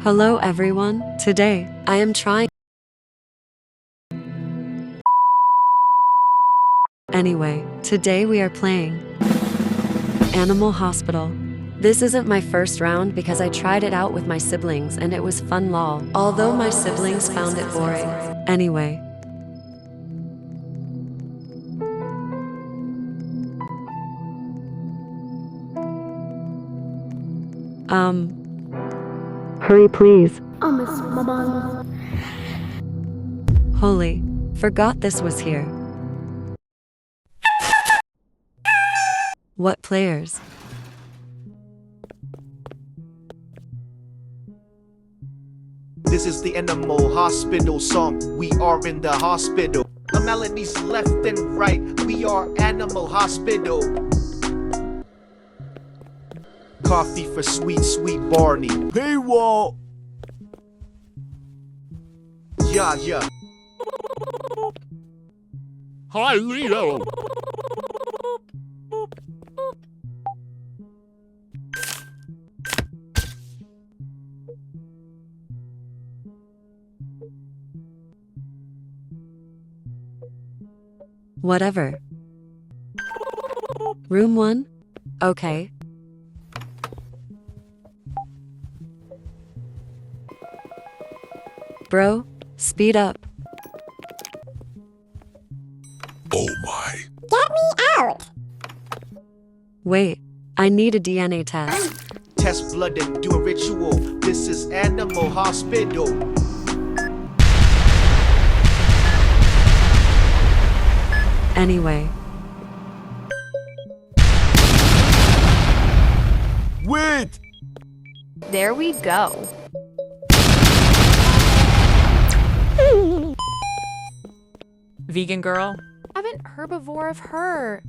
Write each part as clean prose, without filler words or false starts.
Hello everyone, today, I am trying. Anyway, today we are playing Animal Hospital. This isn't my first round because I tried it out with my siblings and it was fun lol. Although my siblings found it boring. Anyway. Hurry please. Holy, forgot this was here. What players? This is the Animal Hospital song. We are in the hospital. The melodies left and right. We are Animal Hospital. Coffee for sweet, sweet Barney. Hey, Walt. Yeah. Hi, Leo. Whatever. Room 1? Okay. Bro, speed up. Oh my. Get me out! Wait, I need a DNA test. Test blood and do a ritual. This is Animal Hospital. Anyway. Wait! There we go. Vegan girl? I'm an herbivore of her.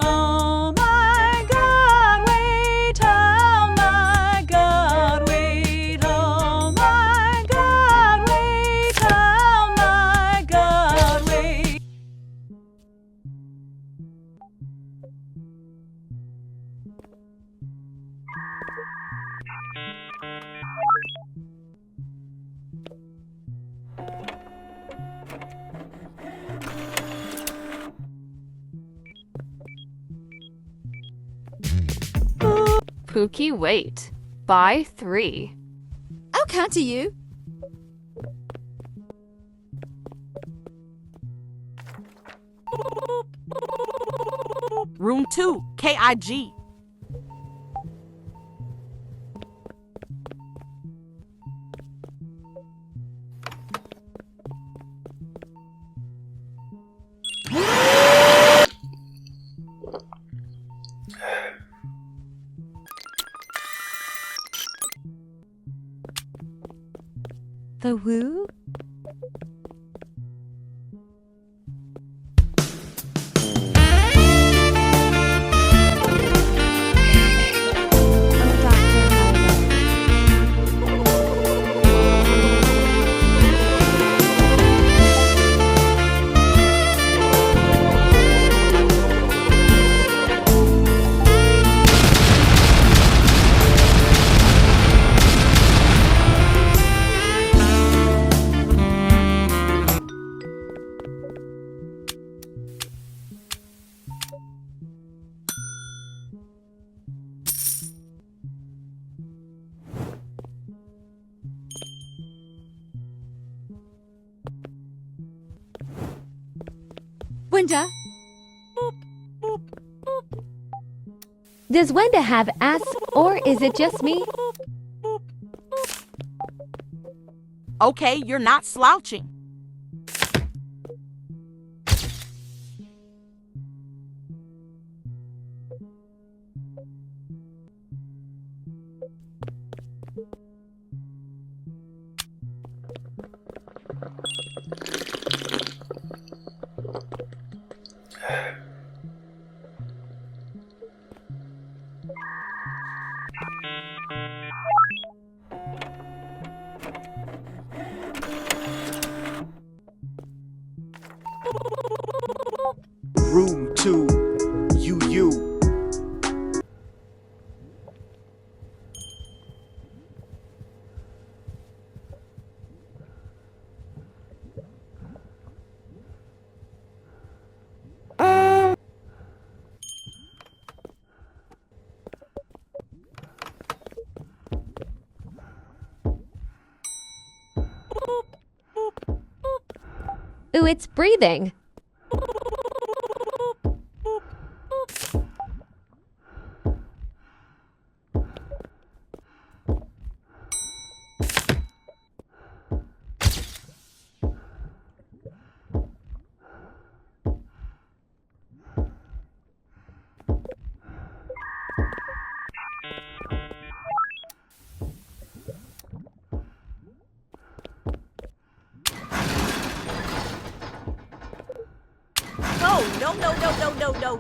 Oh my God, wait, oh my God, wait, oh my God, wait, oh my God, wait. Pookie, wait. By 3. I'll count to you. Room 2, KIG. The who? Wenda, Does Wenda have ass, or is it just me? Okay, you're not slouching. room 2 UU. Ooh, it's breathing.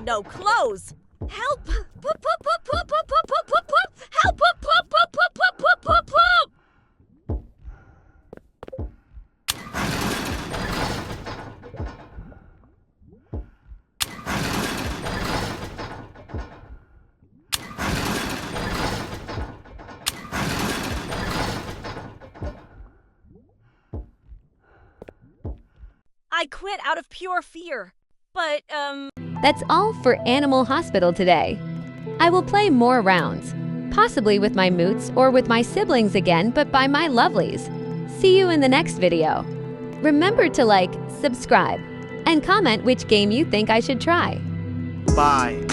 No, close! Help! Help! I quit out of pure fear. But, That's all for Animal Hospital today. I will play more rounds, possibly with my moots or with my siblings again, but by my lovelies. See you in the next video. Remember to like, subscribe, and comment which game you think I should try. Bye.